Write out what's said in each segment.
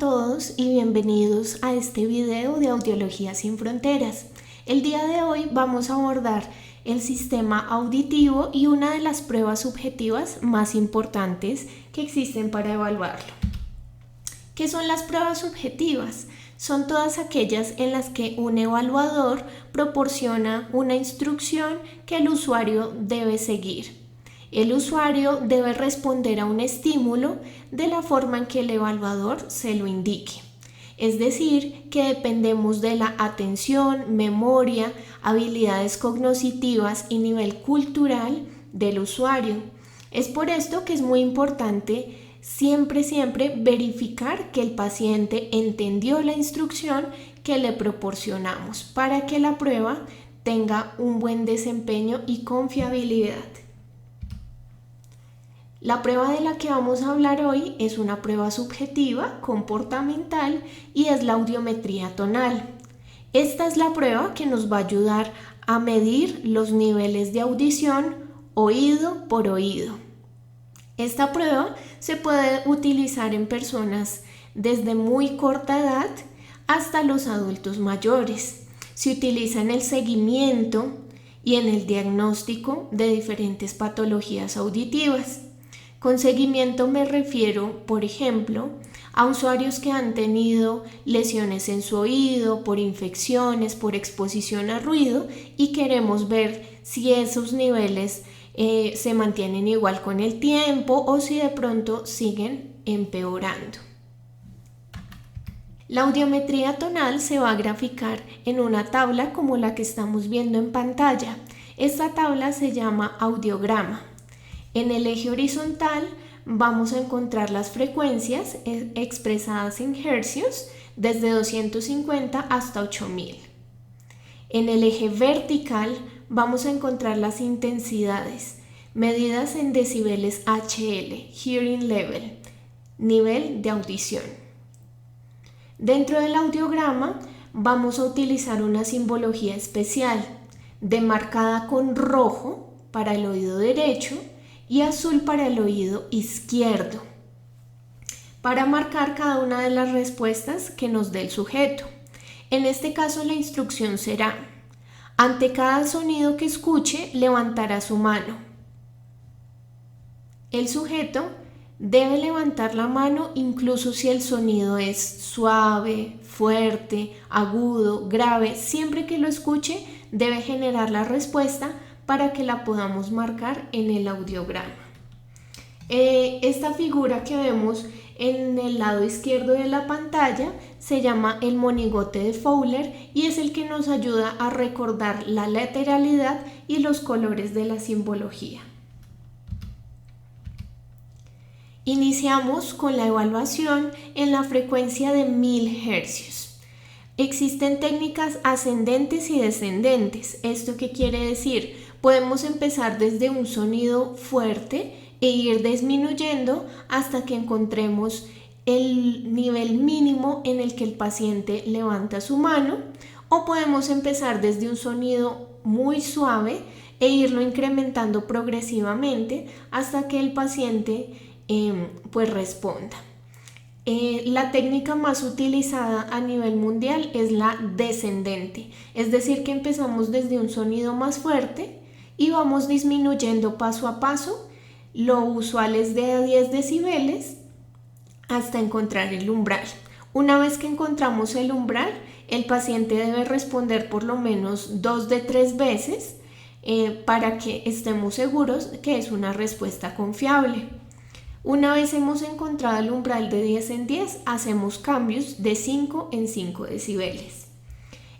todos y bienvenidos a este video de Audiología sin Fronteras. El día de hoy vamos a abordar el sistema auditivo y una de las pruebas subjetivas más importantes que existen para evaluarlo. ¿Qué son las pruebas subjetivas? Son todas aquellas en las que un evaluador proporciona una instrucción que el usuario debe seguir. El usuario debe responder a un estímulo de la forma en que el evaluador se lo indique. Es decir, que dependemos de la atención, memoria, habilidades cognitivas y nivel cultural del usuario. Es por esto que es muy importante siempre verificar que el paciente entendió la instrucción que le proporcionamos para que la prueba tenga un buen desempeño y confiabilidad. La prueba de la que vamos a hablar hoy es una prueba subjetiva, comportamental y es la audiometría tonal. Esta es la prueba que nos va a ayudar a medir los niveles de audición oído por oído. Esta prueba se puede utilizar en personas desde muy corta edad hasta los adultos mayores. Se utiliza en el seguimiento y en el diagnóstico de diferentes patologías auditivas. Con seguimiento me refiero, por ejemplo, a usuarios que han tenido lesiones en su oído por infecciones, por exposición a ruido y queremos ver si esos niveles se mantienen igual con el tiempo o si de pronto siguen empeorando. La audiometría tonal se va a graficar en una tabla como la que estamos viendo en pantalla. Esta tabla se llama audiograma. En el eje horizontal vamos a encontrar las frecuencias expresadas en hercios desde 250 hasta 8000. En el eje vertical vamos a encontrar las intensidades medidas en decibeles HL, Hearing Level, nivel de audición. Dentro del audiograma vamos a utilizar una simbología especial demarcada con rojo para el oído derecho y azul para el oído izquierdo, para marcar cada una de las respuestas que nos dé el sujeto. En este caso la instrucción será: ante cada sonido que escuche, levantará su mano. El sujeto debe levantar la mano incluso si el sonido es suave, fuerte, agudo, grave. Siempre que lo escuche, debe generar la respuesta para que la podamos marcar en el audiograma. Esta figura que vemos en el lado izquierdo de la pantalla se llama el monigote de Fowler y es el que nos ayuda a recordar la lateralidad y los colores de la simbología. Iniciamos con la evaluación en la frecuencia de 1000 hercios. Existen técnicas ascendentes y descendentes. ¿Esto qué quiere decir? Podemos empezar desde un sonido fuerte e ir disminuyendo hasta que encontremos el nivel mínimo en el que el paciente levanta su mano, o podemos empezar desde un sonido muy suave e irlo incrementando progresivamente hasta que el paciente responda. La técnica más utilizada a nivel mundial es la descendente, es decir que empezamos desde un sonido más fuerte y vamos disminuyendo paso a paso. Lo usual es de 10 decibeles hasta encontrar el umbral. Una vez que encontramos el umbral, el paciente debe responder por lo menos 2 de 3 veces para que estemos seguros que es una respuesta confiable. Una vez hemos encontrado el umbral de 10 en 10, hacemos cambios de 5 en 5 decibeles.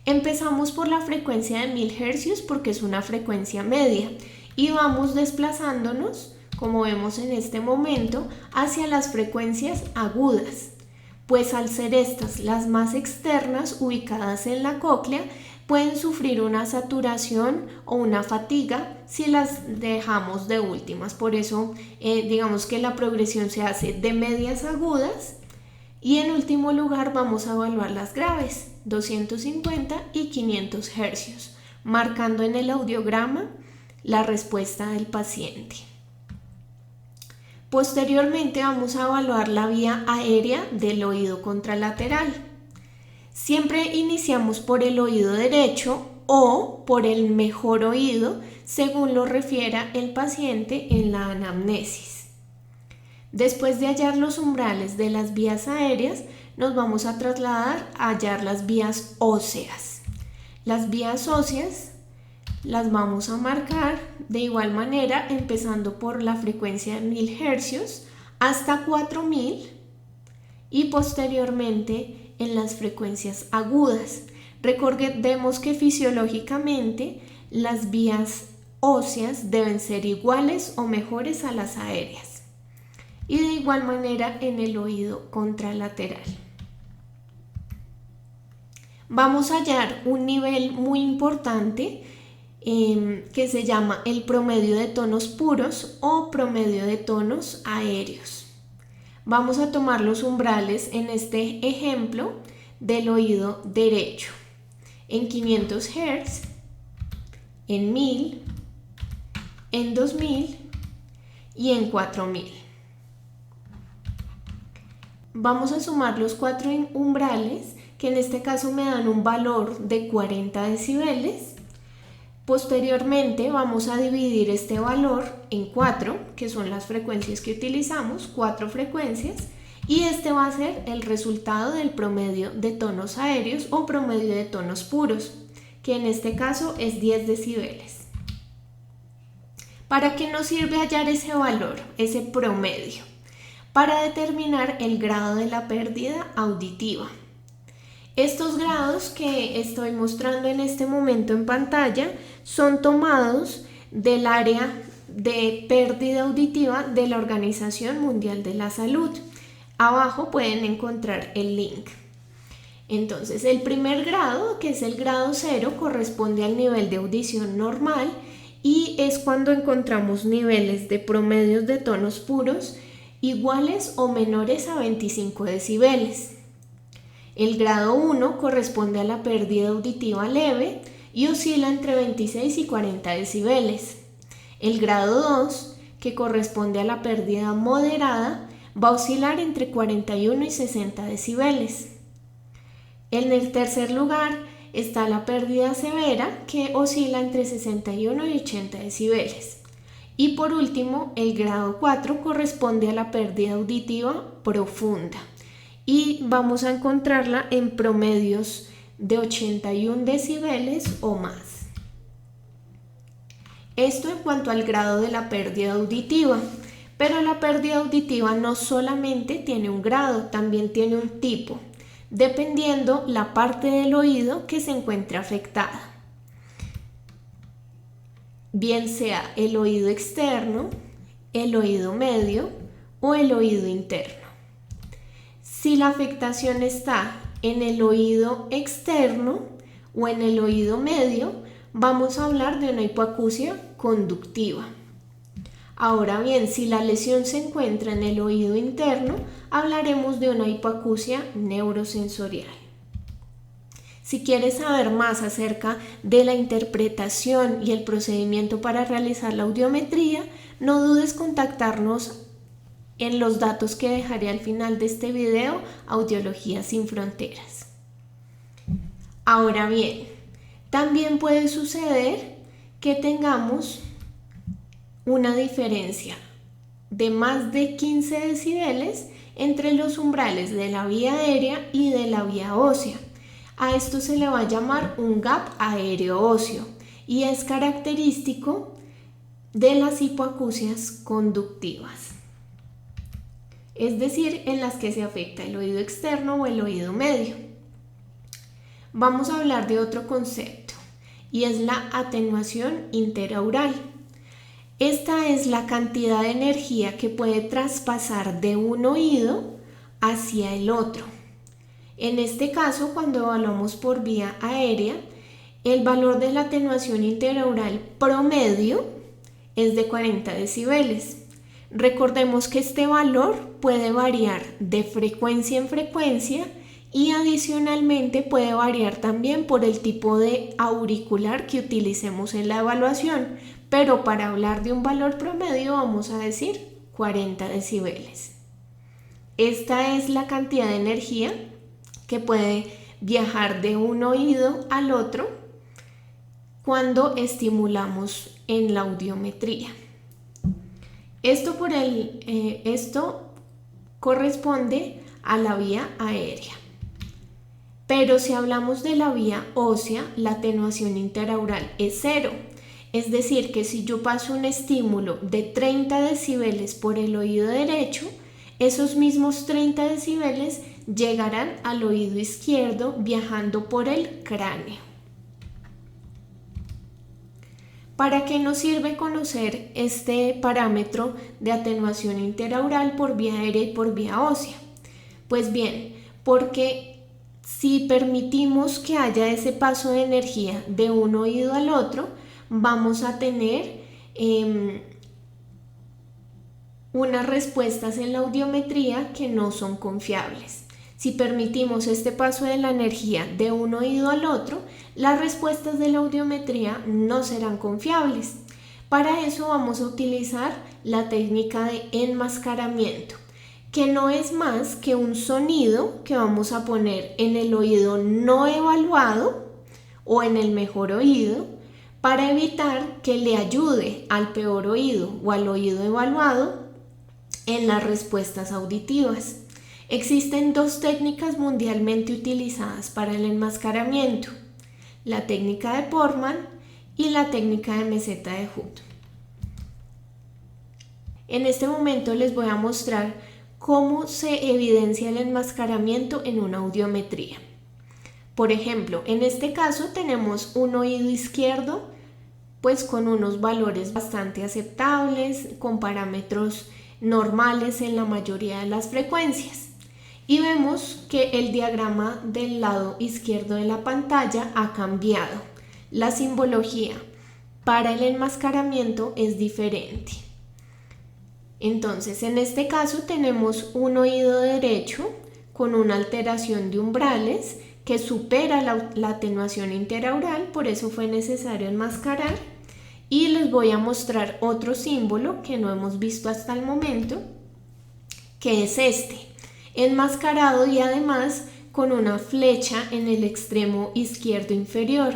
Empezamos por la frecuencia de 1000 hercios porque es una frecuencia media y vamos desplazándonos, como vemos en este momento, hacia las frecuencias agudas, pues al ser estas las más externas ubicadas en la cóclea, pueden sufrir una saturación o una fatiga si las dejamos de últimas. Por eso digamos que la progresión se hace de medias agudas y en último lugar vamos a evaluar las graves, 250 y 500 hercios, marcando en el audiograma la respuesta del paciente. Posteriormente vamos a evaluar la vía aérea del oído contralateral. Siempre iniciamos por el oído derecho o por el mejor oído, según lo refiera el paciente en la anamnesis. Después de hallar los umbrales de las vías aéreas, nos vamos a trasladar a hallar las vías óseas. Las vías óseas las vamos a marcar de igual manera, empezando por la frecuencia de 1000 Hz hasta 4000 y posteriormente en las frecuencias agudas. Recordemos que fisiológicamente las vías óseas deben ser iguales o mejores a las aéreas. Y de igual manera en el oído contralateral. Vamos a hallar un nivel muy importante que se llama el promedio de tonos puros o promedio de tonos aéreos. Vamos a tomar los umbrales en este ejemplo del oído derecho en 500 Hz, en 1000, en 2000 y en 4000. Vamos a sumar los 4 umbrales que en este caso me dan un valor de 40 decibeles. Posteriormente vamos a dividir este valor en 4, que son las frecuencias que utilizamos, 4 frecuencias, y este va a ser el resultado del promedio de tonos aéreos o promedio de tonos puros, que en este caso es 10 decibeles. ¿Para qué nos sirve hallar ese valor, ese promedio? Para determinar el grado de la pérdida auditiva. Estos grados que estoy mostrando en este momento en pantalla son tomados del área de pérdida auditiva de la Organización Mundial de la Salud. Abajo pueden encontrar el link. Entonces, el primer grado, que es el grado 0, corresponde al nivel de audición normal y es cuando encontramos niveles de promedios de tonos puros iguales o menores a 25 decibeles. El grado 1 corresponde a la pérdida auditiva leve y oscila entre 26 y 40 decibeles. El grado 2, que corresponde a la pérdida moderada, va a oscilar entre 41 y 60 decibeles. En el tercer lugar está la pérdida severa, que oscila entre 61 y 80 decibeles. Y por último, el grado 4 corresponde a la pérdida auditiva profunda y vamos a encontrarla en promedios de 81 decibeles o más. Esto en cuanto al grado de la pérdida auditiva, pero la pérdida auditiva no solamente tiene un grado, también tiene un tipo, dependiendo la parte del oído que se encuentre afectada. Bien sea el oído externo, el oído medio o el oído interno. Si la afectación está en el oído externo o en el oído medio, vamos a hablar de una hipoacusia conductiva. Ahora bien, si la lesión se encuentra en el oído interno, hablaremos de una hipoacusia neurosensorial. Si quieres saber más acerca de la interpretación y el procedimiento para realizar la audiometría, no dudes en contactarnos en los datos que dejaré al final de este video, Audiología sin Fronteras. Ahora bien, también puede suceder que tengamos una diferencia de más de 15 decibeles entre los umbrales de la vía aérea y de la vía ósea. A esto se le va a llamar un gap aéreo óseo y es característico de las hipoacusias conductivas, es decir, en las que se afecta el oído externo o el oído medio. Vamos a hablar de otro concepto y es la atenuación interaural. Esta es la cantidad de energía que puede traspasar de un oído hacia el otro. En este caso, cuando evaluamos por vía aérea, el valor de la atenuación interaural promedio es de 40 decibeles. Recordemos que este valor puede variar de frecuencia en frecuencia y adicionalmente puede variar también por el tipo de auricular que utilicemos en la evaluación, pero para hablar de un valor promedio vamos a decir 40 decibeles. Esta es la cantidad de energía que puede viajar de un oído al otro cuando estimulamos en la audiometría. Esto corresponde a la vía aérea. Pero si hablamos de la vía ósea, la atenuación interaural es 0. Es decir, que si yo paso un estímulo de 30 decibeles por el oído derecho, esos mismos 30 decibeles llegarán al oído izquierdo viajando por el cráneo. ¿Para qué nos sirve conocer este parámetro de atenuación interaural por vía aérea y por vía ósea? Pues bien, porque si permitimos que haya ese paso de energía de un oído al otro, vamos a tener unas respuestas en la audiometría que no son confiables. Si permitimos este paso de la energía de un oído al otro, las respuestas de la audiometría no serán confiables. Para eso vamos a utilizar la técnica de enmascaramiento, que no es más que un sonido que vamos a poner en el oído no evaluado o en el mejor oído para evitar que le ayude al peor oído o al oído evaluado en las respuestas auditivas. Existen dos técnicas mundialmente utilizadas para el enmascaramiento: la técnica de Portman y la técnica de meseta de Hood. En este momento les voy a mostrar cómo se evidencia el enmascaramiento en una audiometría. Por ejemplo, en este caso tenemos un oído izquierdo pues con unos valores bastante aceptables, con parámetros normales en la mayoría de las frecuencias. Y vemos que el diagrama del lado izquierdo de la pantalla ha cambiado. La simbología para el enmascaramiento es diferente. Entonces, en este caso tenemos un oído derecho con una alteración de umbrales que supera la atenuación interaural, por eso fue necesario enmascarar. Y les voy a mostrar otro símbolo que no hemos visto hasta el momento, que es este, enmascarado y además con una flecha en el extremo izquierdo inferior.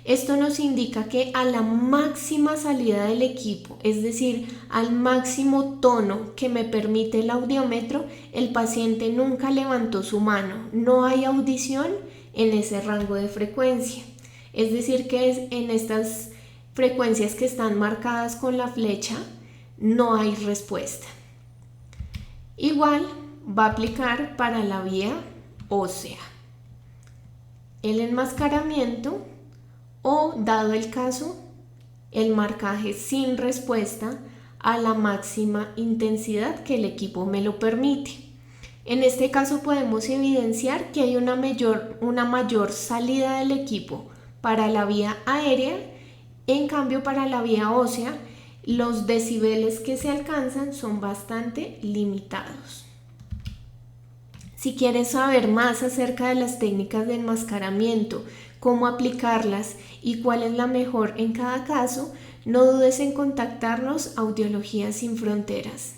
Esto nos indica que a la máxima salida del equipo, es decir, al máximo tono que me permite el audiómetro, el paciente nunca levantó su mano. No hay audición en ese rango de frecuencia. Es decir, que en estas frecuencias que están marcadas con la flecha no hay respuesta. Igual va a aplicar para la vía ósea. El enmascaramiento o, dado el caso, el marcaje sin respuesta a la máxima intensidad que el equipo me lo permite. En este caso podemos evidenciar que hay una mayor salida del equipo para la vía aérea. En cambio, para la vía ósea, los decibeles que se alcanzan son bastante limitados. Si quieres saber más acerca de las técnicas de enmascaramiento, cómo aplicarlas y cuál es la mejor en cada caso, no dudes en contactarnos a Audiología Sin Fronteras.